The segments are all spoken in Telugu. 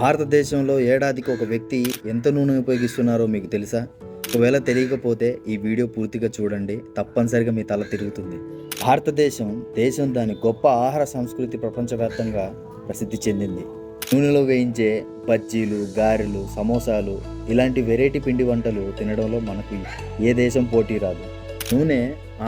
భారతదేశంలో ఏడాదికి ఒక వ్యక్తి ఎంత నూనె ఉపయోగిస్తున్నారో మీకు తెలుసా? ఒకవేళ తెలియకపోతే ఈ వీడియో పూర్తిగా చూడండి. తప్పనిసరిగా మీ తల తిరుగుతుంది. దేశం దాని గొప్ప ఆహార సంస్కృతి ప్రపంచవ్యాప్తంగా ప్రసిద్ధి చెందింది. నూనెలో వేయించే బజ్జీలు, గారెలు, సమోసాలు ఇలాంటి వెరైటీ పిండి వంటలు తినడంలో మనకు ఏ దేశం పోటీ రాదు. నూనె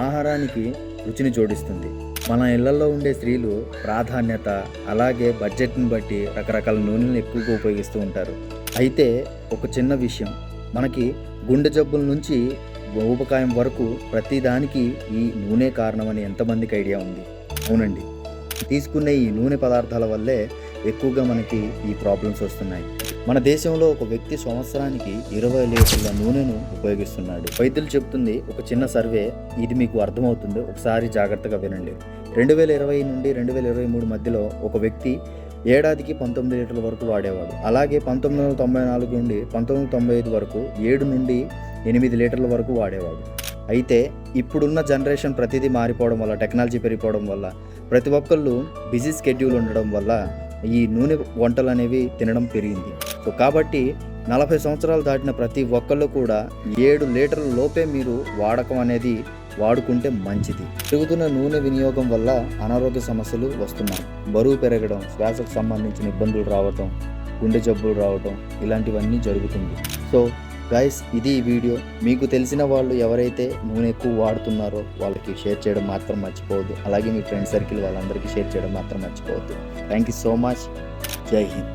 ఆహారానికి రుచిని జోడిస్తుంది. మన ఇళ్లలో ఉండే స్త్రీలు ప్రాధాన్యత అలాగే బడ్జెట్ని బట్టి రకరకాల నూనెలను ఎక్కువగా ఉపయోగిస్తూ ఉంటారు. అయితే ఒక చిన్న విషయం, మనకి గుండె జబ్బుల నుంచి ఊబకాయం వరకు ప్రతిదానికి ఈ నూనె కారణమని ఎంతమందికి ఐడియా ఉంది? అవునండి, తీసుకునే ఈ నూనె పదార్థాల వల్లే ఎక్కువగా మనకి ఈ ప్రాబ్లమ్స్ వస్తున్నాయి. మన దేశంలో ఒక వ్యక్తి సంవత్సరానికి 20 లీటర్ల నూనెను ఉపయోగిస్తున్నాడు. వైద్యులు చెప్తుంది ఒక చిన్న సర్వే, ఇది మీకు అర్థమవుతుంది, ఒకసారి జాగ్రత్తగా వినండి. 2020 నుండి 2023 మధ్యలో ఒక వ్యక్తి ఏడాదికి 19 లీటర్ల వరకు వాడేవాడు. అలాగే 1994 నుండి 1995 వరకు 7 నుండి 8 లీటర్ల వరకు వాడేవాడు. అయితే ఇప్పుడున్న జనరేషన్ ప్రతిదీ మారిపోవడం వల్ల, టెక్నాలజీ పెరిగిపోవడం వల్ల, ప్రతి ఒక్కళ్ళు బిజీ స్కెడ్యూల్ ఉండడం వల్ల ఈ నూనె వంటలు అనేవి తినడం పెరిగింది. సో కాబట్టి 40 సంవత్సరాలు దాటిన ప్రతి ఒక్కళ్ళు కూడా 7 లీటర్ల లోపే మీరు వాడకం అనేది వాడుకుంటే మంచిది. పెరుగుతున్న నూనె వినియోగం వల్ల అనారోగ్య సమస్యలు వస్తున్నాయి. బరువు పెరగడం, శ్వాసకు సంబంధించిన ఇబ్బందులు రావటం, గుండె జబ్బులు రావటం ఇలాంటివన్నీ జరుగుతుంది. సో గైస్, ఇది ఈ వీడియో. మీకు తెలిసిన వాళ్ళు ఎవరైతే నూనె ఎక్కువ వాడుతున్నారో వాళ్ళకి షేర్ చేయడం మాత్రం మర్చిపోవద్దు. అలాగే మీ ఫ్రెండ్ సర్కిల్ వాళ్ళందరికీ షేర్ చేయడం మాత్రం మర్చిపోవద్దు. Thank you so much. జై హింద్.